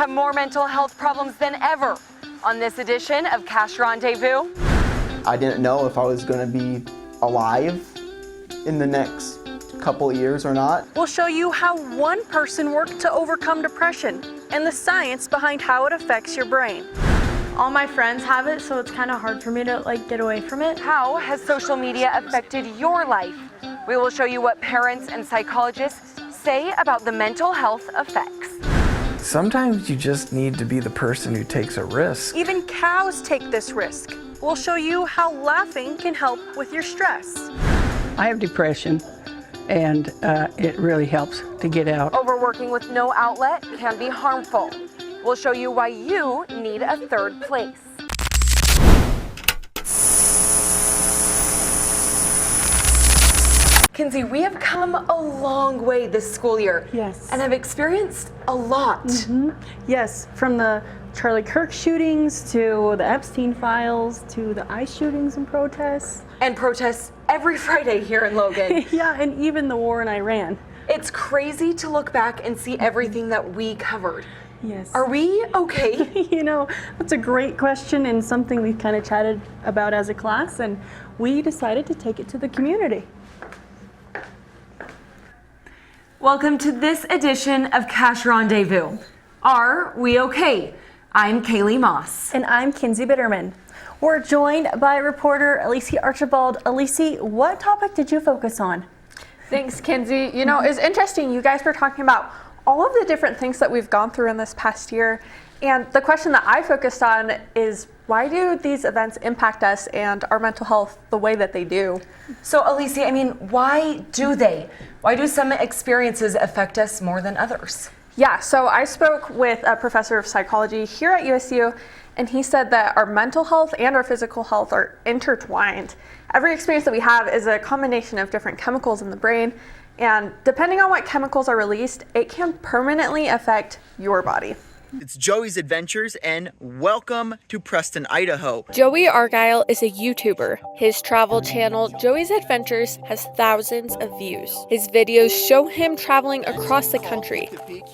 have more mental health problems than ever. On this edition of Cash Rendezvous, I didn't know if I was going to be alive in the next couple of years or not. We'll show you how one person worked to overcome depression and the science behind how it affects your brain. All my friends have it, so it's kind of hard for me to get away from it. How has social media affected your life? We will show you what parents and psychologists say about the mental health effects. Sometimes you just need to be the person who takes a risk. Even cows take this risk. We'll show you how laughing can help with your stress. I have depression, and it really helps to get out. Overworking with no outlet can be harmful. We'll show you why you need a third place. Kinsey, we have come a long way this school year. Yes. And have experienced a lot. Yes, from the Charlie Kirk shootings to the Epstein files to the ICE shootings and protests. And protests every Friday here in Logan. Yeah, and even the war in Iran. It's crazy to look back and see everything that we covered. Yes. Are we okay? You know, that's a great question and something we kind of chatted about as a class, and we decided to take it to the community. Welcome to this edition of Cash Rendezvous. Are we okay? I'm Kaylee Moss. And I'm Kinsey Bitterman. We're joined by reporter Alicia Archibald. Alicia, what topic did you focus on? Thanks, Kinsey. You know, it's interesting. You guys were talking about all of the different things that we've gone through in this past year. And the question that I focused on is, why do these events impact us and our mental health the way that they do? So, Alicia, I mean, why do they? Why do some experiences affect us more than others? Yeah, so I spoke with a professor of psychology here at USU, and he said that our mental health and our physical health are intertwined. Every experience that we have is a combination of different chemicals in the brain, and depending on what chemicals are released, it can permanently affect your body. It's Joey's Adventures, and welcome to Preston, Idaho. Joey Argyle is a YouTuber. His travel channel, Joey's Adventures, has thousands of views. His videos show him traveling across the country.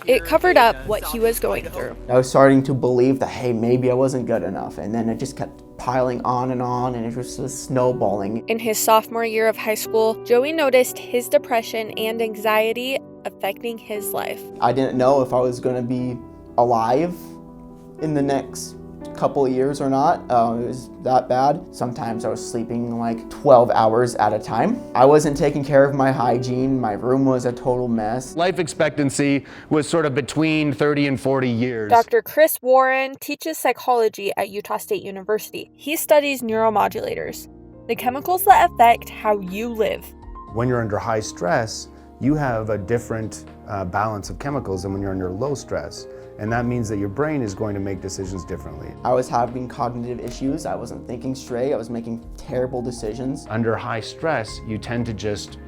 It covered up what he was going through. I was starting to believe that, hey, maybe I wasn't good enough, and then it just kept piling on, and it was just snowballing. In his sophomore year of high school, Joey noticed his depression and anxiety affecting his life. I didn't know if I was going to be alive in the next couple of years or not. It was that bad. Sometimes I was sleeping like 12 hours at a time. I wasn't taking care of my hygiene. My room was a total mess. Life expectancy was sort of between 30 and 40 years. Dr. Chris Warren teaches psychology at Utah State University. He studies neuromodulators, the chemicals that affect how you live. When you're under high stress, you have a different balance of chemicals than when you're under low stress. And that means that your brain is going to make decisions differently. I was having cognitive issues. I wasn't thinking straight. I was making terrible decisions. Under high stress, you tend to just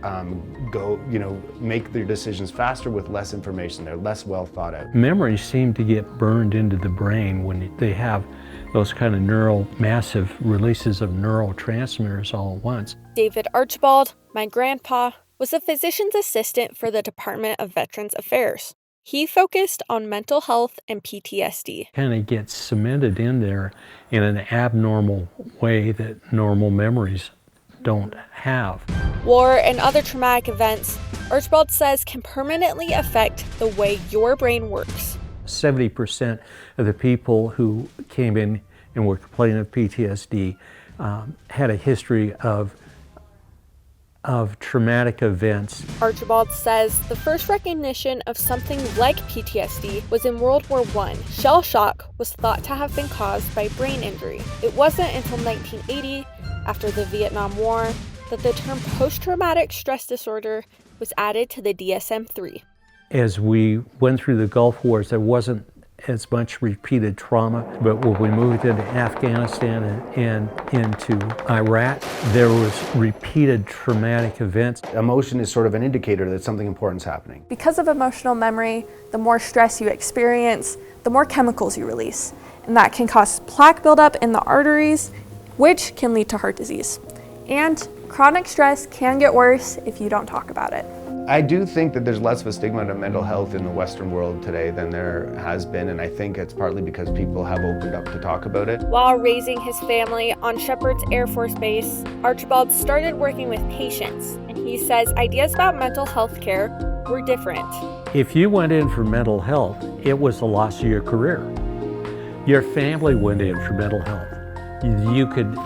make their decisions faster with less information. They're less well thought out. Memories seem to get burned into the brain when they have those kind of massive releases of neurotransmitters all at once. David Archibald, my grandpa, was a physician's assistant for the Department of Veterans Affairs. He focused on mental health and PTSD. Kind of gets cemented in there in an abnormal way that normal memories don't have. War and other traumatic events, Archibald says, can permanently affect the way your brain works. 70% of the people who came in and were complaining of PTSD had a history of traumatic events. Archibald says the first recognition of something like PTSD was in World War I. Shell shock was thought to have been caused by brain injury. It wasn't until 1980, after the Vietnam War, that the term post-traumatic stress disorder was added to the DSM-3. As we went through the Gulf Wars, there wasn't as much repeated trauma, but when we moved into Afghanistan and into Iraq, there was repeated traumatic events. Emotion is sort of an indicator that something important is happening. Because of emotional memory, the more stress you experience, the more chemicals you release. And that can cause plaque buildup in the arteries, which can lead to heart disease. And chronic stress can get worse if you don't talk about it. I do think that there's less of a stigma to mental health in the Western world today than there has been, and I think it's partly because people have opened up to talk about it. While raising his family on Shepherd's Air Force Base, Archibald started working with patients, and he says ideas about mental health care were different. If you went in for mental health, it was the loss of your career. Your family went in for mental health. You could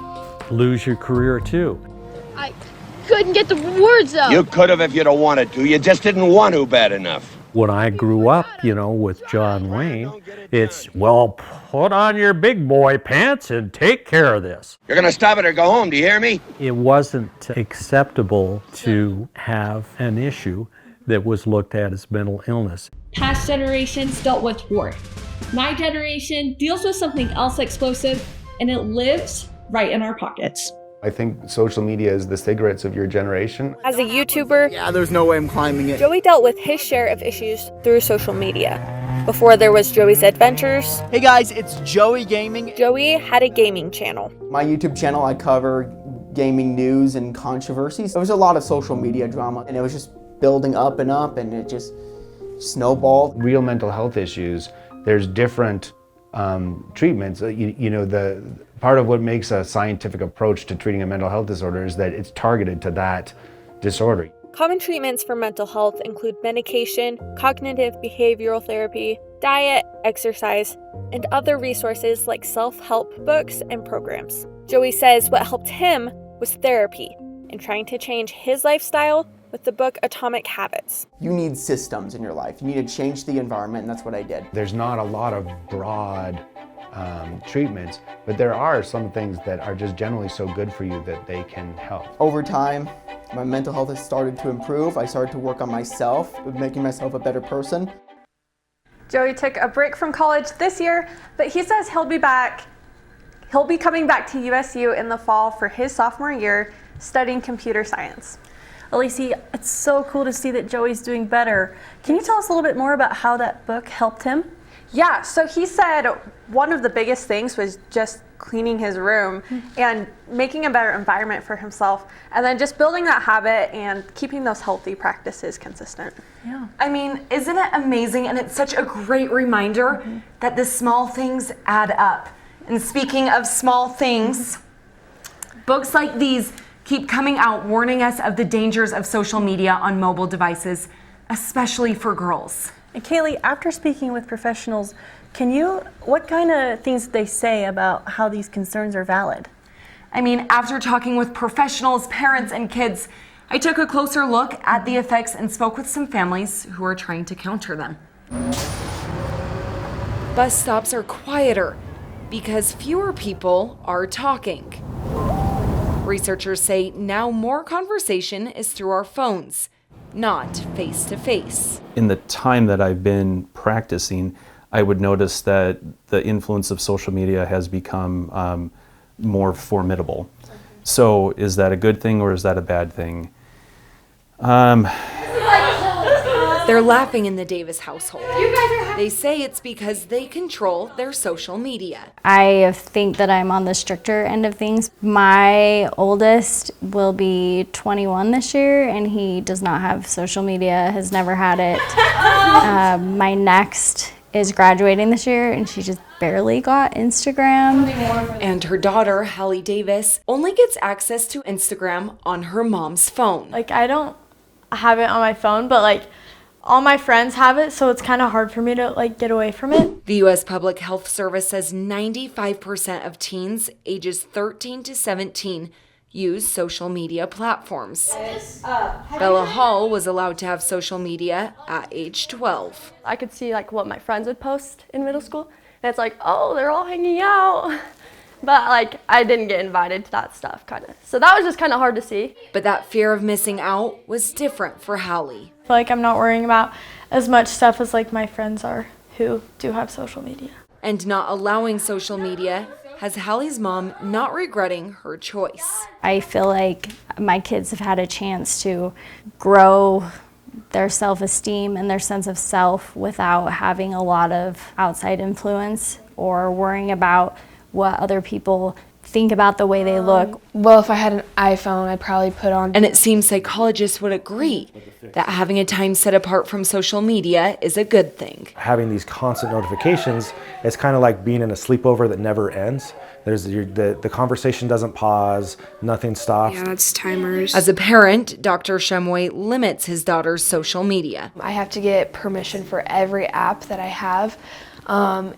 lose your career too. I couldn't get the words out. You could have if you'd have wanted to. You just didn't want to bad enough. When I grew up, with John Wayne, it's, well, put on your big boy pants and take care of this. You're gonna stop it or go home, do you hear me? It wasn't acceptable to have an issue that was looked at as mental illness. Past generations dealt with war. My generation deals with something else explosive, and it lives right in our pockets. I think social media is the cigarettes of your generation. As a YouTuber, Yeah, there's no way I'm climbing it. Joey dealt with his share of issues through social media. Before there was Joey's Adventures, Hey guys, it's Joey Gaming. Joey had a gaming channel. My YouTube channel, I cover gaming news and controversies. There was a lot of social media drama, and it was just building up, and it just snowballed. Real mental health issues, there's different treatments. The part of what makes a scientific approach to treating a mental health disorder is that it's targeted to that disorder. Common treatments for mental health include medication, cognitive behavioral therapy, diet, exercise, and other resources like self-help books and programs. Joey says what helped him was therapy and trying to change his lifestyle with the book Atomic Habits. You need systems in your life. You need to change the environment, and that's what I did. There's not a lot of broad treatments, but there are some things that are just generally so good for you that they can help. Over time, my mental health has started to improve. I started to work on myself, making myself a better person. Joey took a break from college this year, but he says he'll be back. He'll be coming back to USU in the fall for his sophomore year, studying computer science. Alicia, it's so cool to see that Joey's doing better. Can you tell us a little bit more about how that book helped him? Yeah, so he said one of the biggest things was just cleaning his room and making a better environment for himself, and then just building that habit and keeping those healthy practices consistent. Yeah. I mean, isn't it amazing? And it's such a great reminder that the small things add up. And speaking of small things, books like these keep coming out warning us of the dangers of social media on mobile devices, especially for girls. And Kaylee, after speaking with professionals, what kind of things did they say about how these concerns are valid? I mean, after talking with professionals, parents, and kids, I took a closer look at the effects and spoke with some families who are trying to counter them. Bus stops are quieter because fewer people are talking. Researchers say now more conversation is through our phones, not face-to-face. In the time that I've been practicing, I would notice that the influence of social media has become more formidable. So is that a good thing or is that a bad thing? They're laughing in the Davis household. They say it's because they control their social media. I think that I'm on the stricter end of things. My oldest will be 21 this year, and he does not have social media, has never had it. My next is graduating this year, and she just barely got Instagram. And her daughter, Hallie Davis, only gets access to Instagram on her mom's phone. I don't have it on my phone, but all my friends have it, so it's kind of hard for me to get away from it. The U.S. Public Health Service says 95% of teens ages 13 to 17 use social media platforms. Bella Hall was allowed to have social media at age 12. I could see what my friends would post in middle school, and it's oh, they're all hanging out. But I didn't get invited to that stuff, kind of. So that was just kind of hard to see. But that fear of missing out was different for Hallie. I feel I'm not worrying about as much stuff as my friends are who do have social media. And not allowing social media has Hallie's mom not regretting her choice. I feel like my kids have had a chance to grow their self-esteem and their sense of self without having a lot of outside influence or worrying about what other people think about the way they look. Well, if I had an iPhone, I'd probably put on... And it seems psychologists would agree that having a time set apart from social media is a good thing. Having these constant notifications, it's kind of like being in a sleepover that never ends. The conversation doesn't pause, nothing stops. Yeah, it's timers. As a parent, Dr. Shumway limits his daughter's social media. I have to get permission for every app that I have.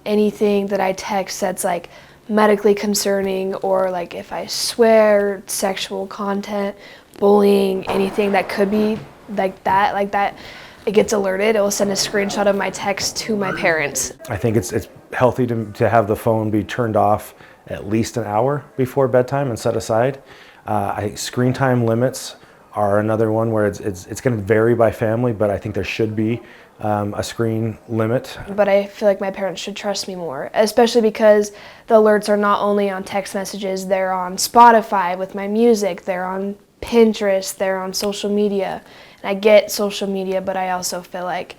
Anything that I text that's like medically concerning, or like if I swear, sexual content, bullying, anything that could be like that, it gets alerted. It will send a screenshot of my text to my parents. I think it's healthy to have the phone be turned off at least an hour before bedtime and set aside. I think screen time limits are another one where it's going to vary by family, but I think there should be a screen limit. But I feel like my parents should trust me more, especially because the alerts are not only on text messages, they're on Spotify with my music, they're on Pinterest, they're on social media. And I get social media, but I also feel like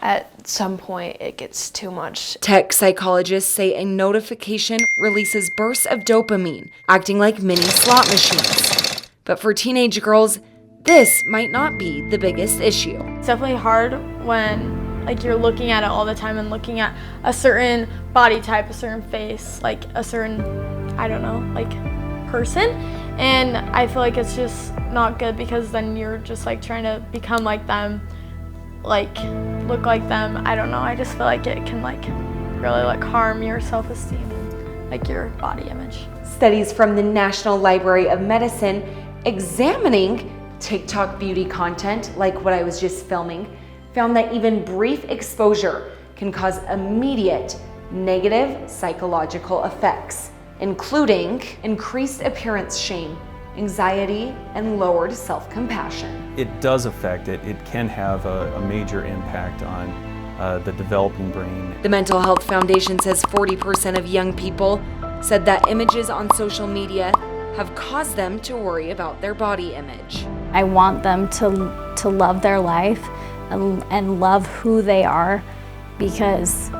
at some point it gets too much. Tech psychologists say a notification releases bursts of dopamine, acting like mini slot machines. But for teenage girls, this might not be the biggest issue. It's definitely hard when like you're looking at it all the time and looking at a certain body type, a certain face, like a certain, I don't know, like person. And I feel like it's just not good because then you're just like trying to become like them, like look like them. I don't know, I just feel like it can like really like harm your self-esteem and like your body image. Studies from the National Library of Medicine examining TikTok beauty content, like what I was just filming, found that even brief exposure can cause immediate negative psychological effects, including increased appearance shame, anxiety, and lowered self-compassion. It does affect it. It can have a major impact on the developing brain. The Mental Health Foundation says 40% of young people said that images on social media have caused them to worry about their body image. I want them to love their life and love who they are, because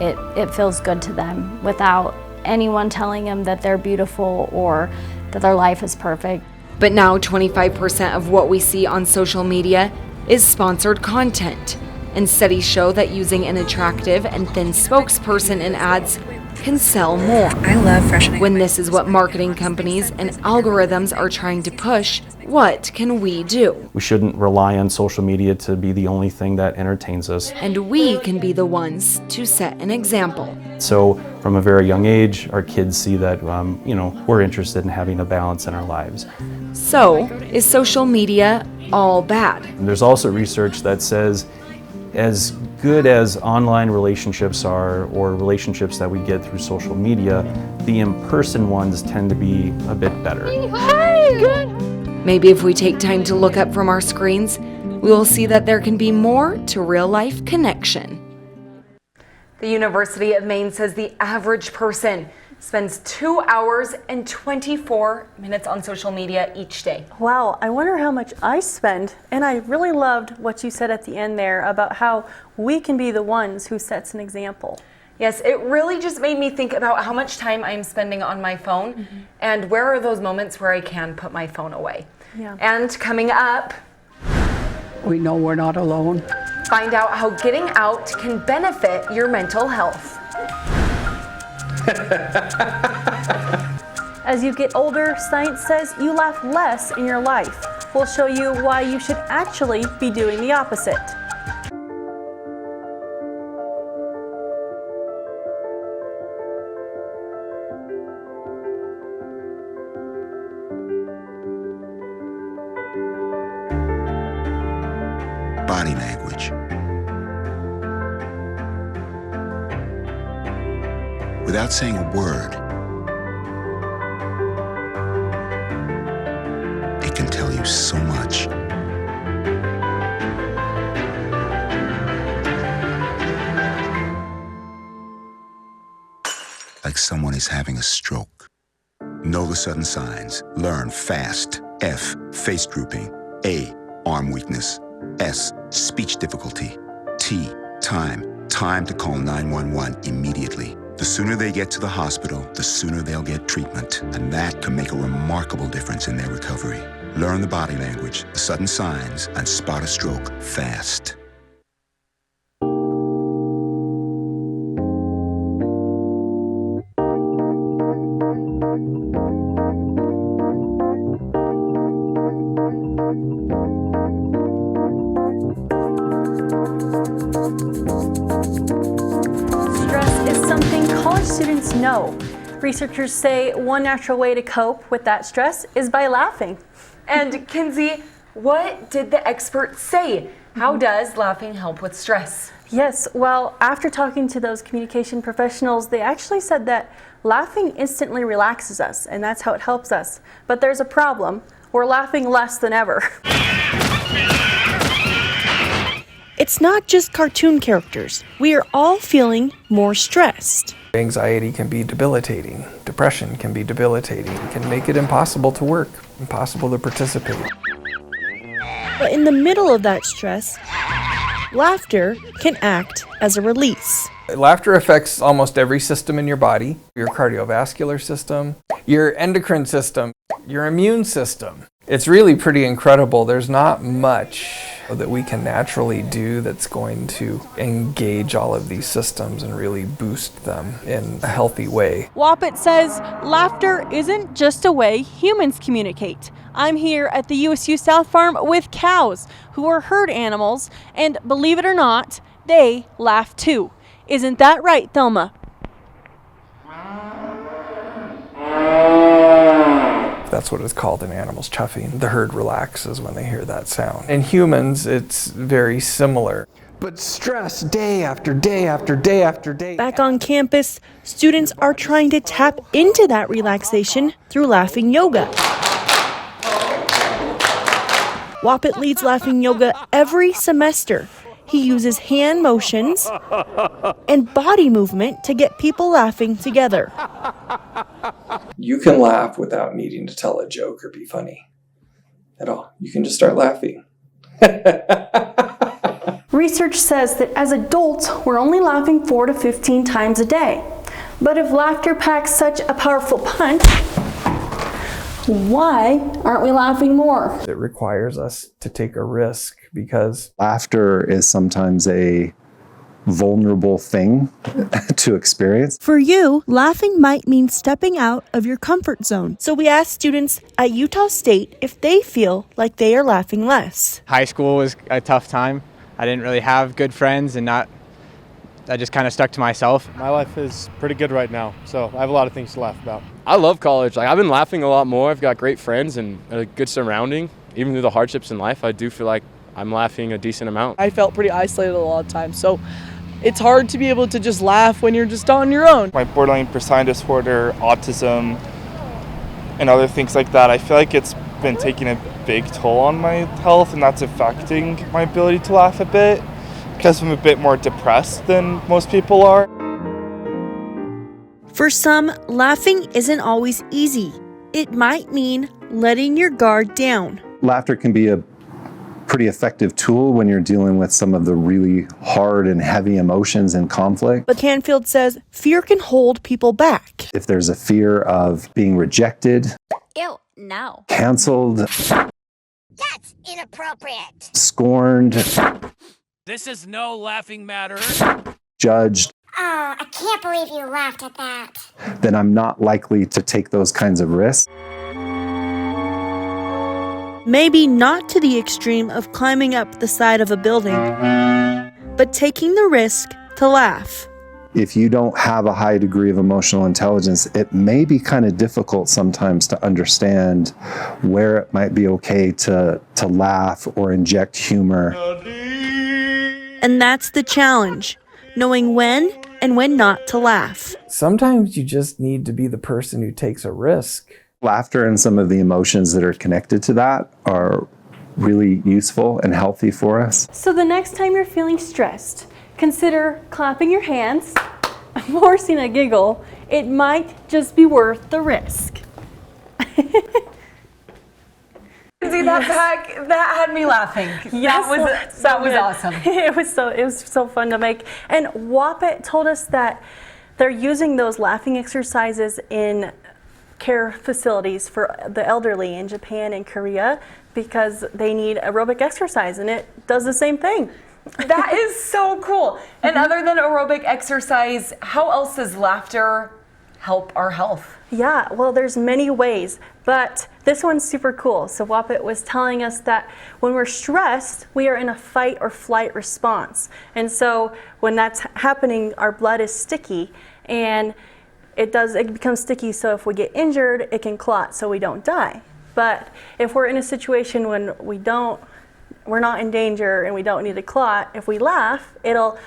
it feels good to them without anyone telling them that they're beautiful or that their life is perfect. But now 25% of what we see on social media is sponsored content. And studies show that using an attractive and thin spokesperson in ads can sell more. I love freshening. When this is what marketing companies and algorithms are trying to push, what can we do? We shouldn't rely on social media to be the only thing that entertains us. And we can be the ones to set an example. So from a very young age, our kids see that we're interested in having a balance in our lives. So, is social media all bad? And there's also research that says as good as online relationships are, or relationships that we get through social media, the in-person ones tend to be a bit better. Hi, good. Maybe if we take time to look up from our screens, we will see that there can be more to real-life connection. The University of Maine says the average person spends 2 hours and 24 minutes on social media each day. Wow, I wonder how much I spend. And I really loved what you said at the end there about how we can be the ones who sets an example. Yes, it really just made me think about how much time I'm spending on my phone and where are those moments where I can put my phone away. Yeah. And coming up, we know we're not alone. Find out how getting out can benefit your mental health. As you get older, science says you laugh less in your life. We'll show you why you should actually be doing the opposite. Body language. Without saying a word, it can tell you so much. Like someone is having a stroke. Know the sudden signs. Learn fast. F, face drooping. A, arm weakness. S, speech difficulty. T, time. Time to call 911 immediately. The sooner they get to the hospital, the sooner they'll get treatment, and that can make a remarkable difference in their recovery. Learn the body language, the sudden signs, and spot a stroke fast. Stress is something college students know. Researchers say one natural way to cope with that stress is by laughing. And Kinsey, what did the experts say? How does laughing help with stress? Yes, well, after talking to those communication professionals, they actually said that laughing instantly relaxes us, and that's how it helps us. But there's a problem. We're laughing less than ever. It's not just cartoon characters. We are all feeling more stressed. Anxiety can be debilitating. Depression can be debilitating. It can make it impossible to work, impossible to participate. But in the middle of that stress, laughter can act as a release. Laughter affects almost every system in your body, your cardiovascular system, your endocrine system, your immune system. It's really pretty incredible. There's not much that we can naturally do that's going to engage all of these systems and really boost them in a healthy way. Woppet says laughter isn't just a way humans communicate. I'm here at the USU South Farm with cows who are herd animals, and believe it or not, they laugh too. Isn't that right, Thelma? That's what it's called in animals, chuffing. The herd relaxes when they hear that sound. In humans, it's very similar. But stress day after day after day after day. Back on campus, students are trying to tap into that relaxation through laughing yoga. Woppet leads laughing yoga every semester. He uses hand motions and body movement to get people laughing together. You can laugh without needing to tell a joke or be funny at all. You can just start laughing. Research says that as adults, we're only laughing 4 to 15 times a day. But if laughter packs such a powerful punch, why aren't we laughing more? It requires us to take a risk because laughter is sometimes a vulnerable thing to experience. For you, laughing might mean stepping out of your comfort zone. So we asked students at Utah State if they feel like they are laughing less. High school was a tough time. I didn't really have good friends and I just kind of stuck to myself. My life is pretty good right now, so I have a lot of things to laugh about. I love college. I've been laughing a lot more. I've got great friends and a good surrounding. Even through the hardships in life, I do feel like I'm laughing a decent amount. I felt pretty isolated a lot of times, so it's hard to be able to just laugh when you're just on your own. My borderline personality disorder, autism, and other things like that, I feel like it's been taking a big toll on my health, and that's affecting my ability to laugh a bit because I'm a bit more depressed than most people are. For some, laughing isn't always easy. It might mean letting your guard down. Laughter can be a pretty effective tool when you're dealing with some of the really hard and heavy emotions and conflict. But Canfield says fear can hold people back. If there's a fear of being rejected, Ew, no. canceled, That's inappropriate. scorned, This is no laughing matter. judged, Oh, I can't believe you laughed at that. then I'm not likely to take those kinds of risks. Maybe not to the extreme of climbing up the side of a building, but taking the risk to laugh. If you don't have a high degree of emotional intelligence, it may be kind of difficult sometimes to understand where it might be okay to laugh or inject humor. And that's the challenge, knowing when and when not to laugh. sometimes you just need to be the person who takes a risk. Laughter and some of the emotions that are connected to that are really useful and healthy for us. So the next time you're feeling stressed, consider clapping your hands, forcing a giggle. It might just be worth the risk. See that had me laughing. Yes, that was awesome. It was so fun to make. And Woppet told us that they're using those laughing exercises in care facilities for the elderly in Japan and Korea because they need aerobic exercise, and it does the same thing. That is so cool. And other than aerobic exercise, how else does laughter help our health? Yeah, well, there's many ways, but this one's super cool. So Wapit was telling us that when we're stressed, we are in a fight or flight response. And so when that's happening, our blood is sticky, and it becomes sticky, so if we get injured, it can clot so we don't die. But if we're in a situation when we're not in danger and we don't need a clot, if we laugh, it'll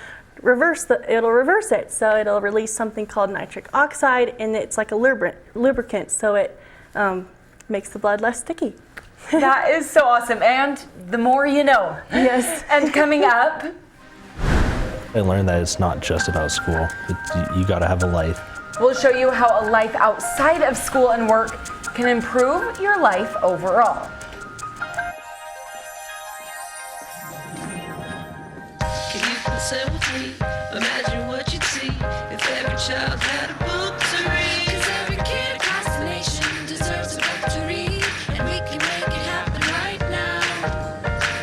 reverse it. So it'll release something called nitric oxide, and it's like a lubricant, so it makes the blood less sticky. That is so awesome. And the more you know. Yes. And coming up, I learned that it's not just about school. You got to have a life. we'll show you how a life outside of school and work can improve your life overall. Can you consent with me? Imagine what you'd see if every child had a book to read. 'Cause every kid across the nation deserves a book to read, and we can make it happen right now.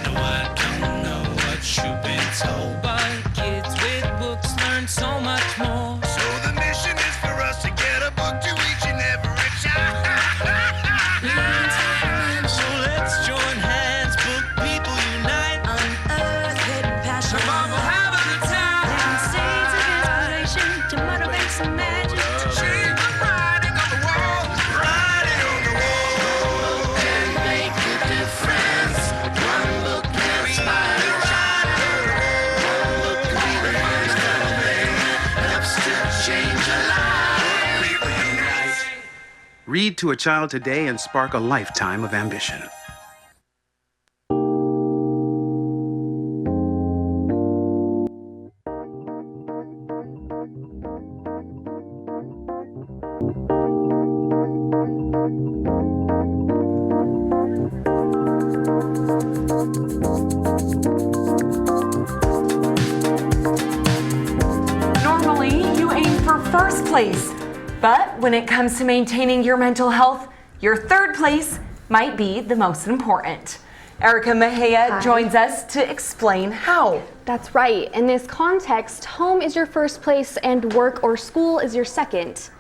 No, I don't know what you've been told, but kids with books learn so much more. So the mission is for us to get a book to each and every child. So let's join hands, book people unite, Unearth hidden passion. survival, have a good time. Living seeds of inspiration to motivate some magic. To change the writing on the wall. Writing on the wall. And make a difference. One book can inspire a child. One book can be the first thing that helps to change a life. People unite. Read to a child today and spark a lifetime of ambition. Normally, you aim for first place, but when it comes to maintaining your mental health, your third place might be the most important. Erica Mejia joins us to explain how. That's right. In this context, home is your first place and work or school is your second.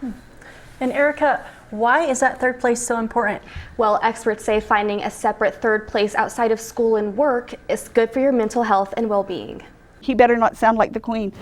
And Erica, why is that third place so important? Well, experts say finding a separate third place outside of school and work is good for your mental health and well-being. He better not sound like the Queen.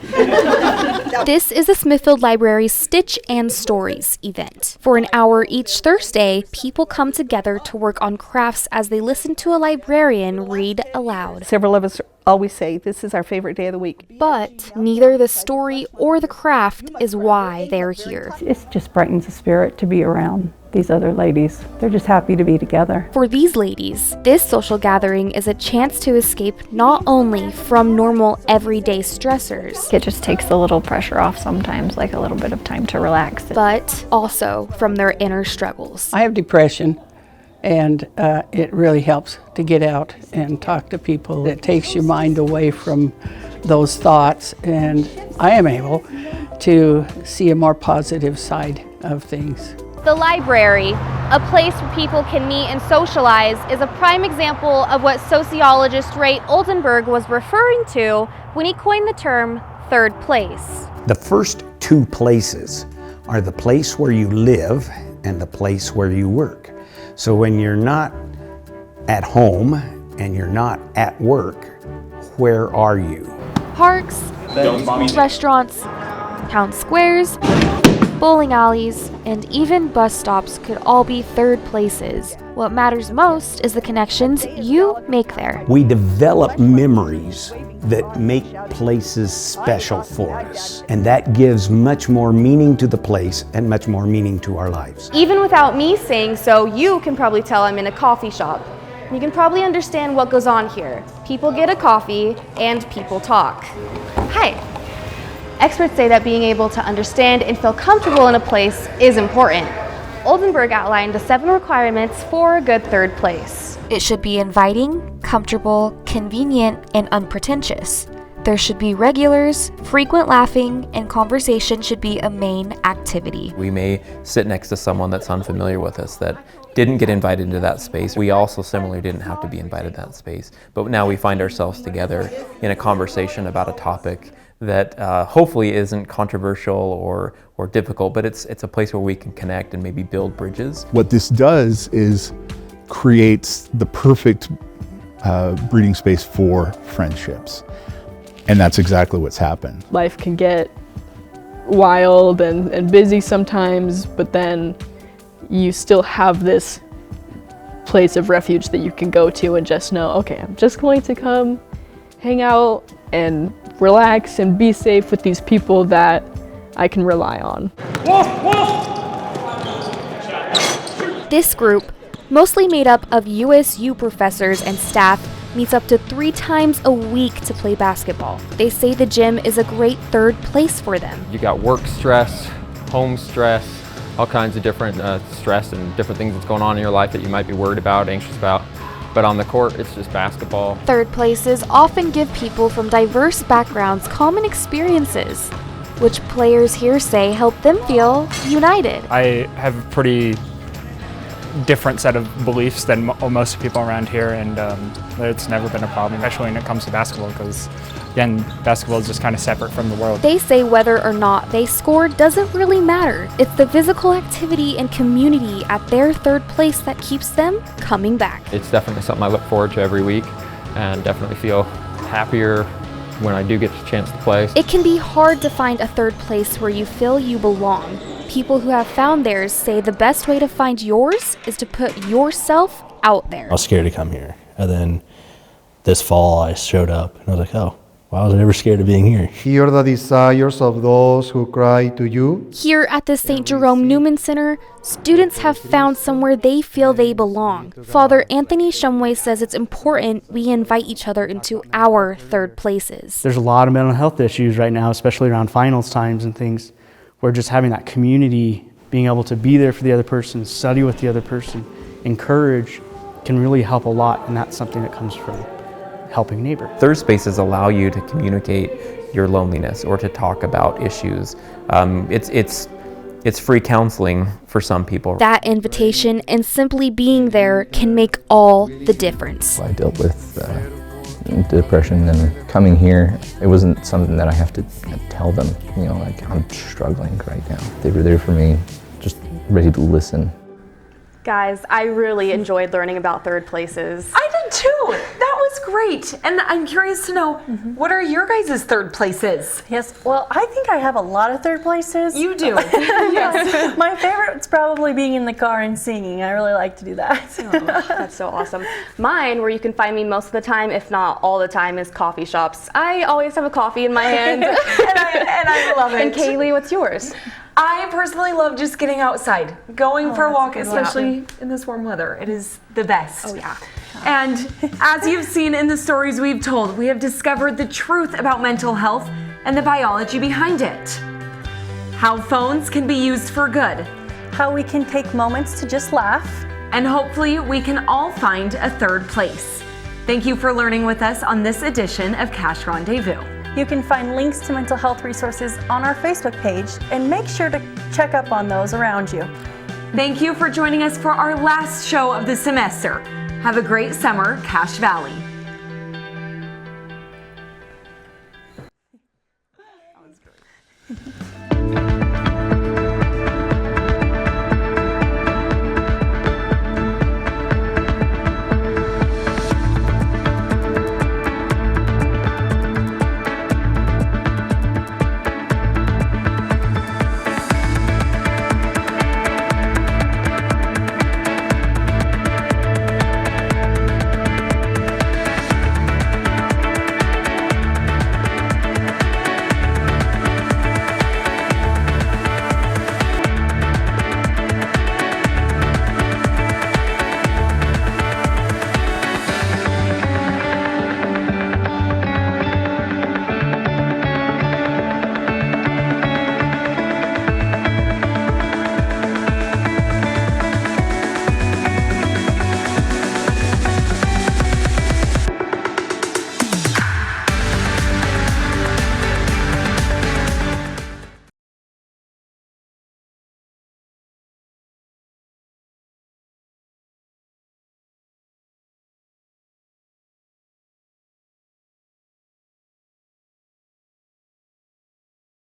This is the Smithfield Library's Stitch and Stories event. For an hour each Thursday, people come together to work on crafts as they listen to a librarian read aloud. Several of us always say this is our favorite day of the week. But neither the story or the craft is why they're here. It just brightens the spirit to be around these other ladies. They're just happy to be together. For these ladies, this social gathering is a chance to escape not only from normal everyday stressors, it just takes a little pressure off sometimes, like a little bit of time to relax, but also from their inner struggles. I have depression, and it really helps to get out and talk to people. It takes your mind away from those thoughts, and I am able to see a more positive side of things. The library, a place where people can meet and socialize, is a prime example of what sociologist Ray Oldenburg was referring to when he coined the term third place. The first two places are the place where you live and the place where you work. So when you're not at home and you're not at work, where are you? Parks, restaurants, town squares, bowling alleys, and even bus stops could all be third places. What matters most is the connections you make there. We develop memories that make places special for us, and that gives much more meaning to the place and much more meaning to our lives. Even without me saying so, you can probably tell I'm in a coffee shop. You can probably understand what goes on here. People get a coffee and people talk. Hi. Experts say that being able to understand and feel comfortable in a place is important. Oldenburg outlined the 7 requirements for a good third place. It should be inviting, comfortable, convenient, and unpretentious. There should be regulars, frequent laughing, and conversation should be a main activity. We may sit next to someone that's unfamiliar with us that didn't get invited into that space. We also similarly didn't have to be invited to that space, but now we find ourselves together in a conversation about a topic that hopefully isn't controversial or difficult, but it's a place where we can connect and maybe build bridges. What this does is creates the perfect breeding space for friendships. And that's exactly what's happened. Life can get wild and busy sometimes, but then you still have this place of refuge that you can go to and just know, okay, I'm just going to come hang out and relax and be safe with these people that I can rely on. This group, mostly made up of USU professors and staff, meets up to 3 times a week to play basketball. They say the gym is a great third place for them. You got work stress, home stress, all kinds of different stress and different things that's going on in your life that you might be worried about, anxious about. But on the court, it's just basketball. Third places often give people from diverse backgrounds common experiences, which players here say help them feel united. I have a pretty different set of beliefs than most people around here, and it's never been a problem, especially when it comes to basketball, because again, basketball is just kind of separate from the world. They say whether or not they score doesn't really matter. It's the physical activity and community at their third place that keeps them coming back. It's definitely something I look forward to every week, and definitely feel happier when I do get the chance to play. It can be hard to find a third place where you feel you belong. People who have found theirs say the best way to find yours is to put yourself out there. I was scared to come here. And then this fall I showed up and I was like, oh, why was I never scared of being here? Hear the desires of those who cry to you. Here at the St. Jerome Newman Center, students have found somewhere they feel they belong. Father Anthony Shumway says it's important we invite each other into our third places. There's a lot of mental health issues right now, especially around finals times and things, where just having that community, being able to be there for the other person, study with the other person, encourage, can really help a lot, and that's something that comes from helping neighbor. Third spaces allow you to communicate your loneliness or to talk about issues. It's free counseling for some people. That invitation and simply being there can make all the difference. I dealt with depression, and coming here, it wasn't something that I have to tell them, you know, like I'm struggling right now. They were there for me, just ready to listen. Guys, I really enjoyed learning about third places. I did too. That was great. And I'm curious to know, what are your guys' third places? Yes, well, I think I have a lot of third places. You do. Yes. My favorite's probably being in the car and singing. I really like to do that. That's so awesome. Mine, where you can find me most of the time, if not all the time, is coffee shops. I always have a coffee in my hand. and I love it. And Kaylee, what's yours? I personally love just getting outside, going for a walk, especially in this warm weather. It is the best. Oh yeah. And as you've seen in the stories we've told, we have discovered the truth about mental health and the biology behind it. How phones can be used for good. How we can take moments to just laugh. And hopefully we can all find a third place. Thank you for learning with us on this edition of Cash Rendezvous. You can find links to mental health resources on our Facebook page, and make sure to check up on those around you. Thank you for joining us for our last show of the semester. Have a great summer, Cache Valley. That was great.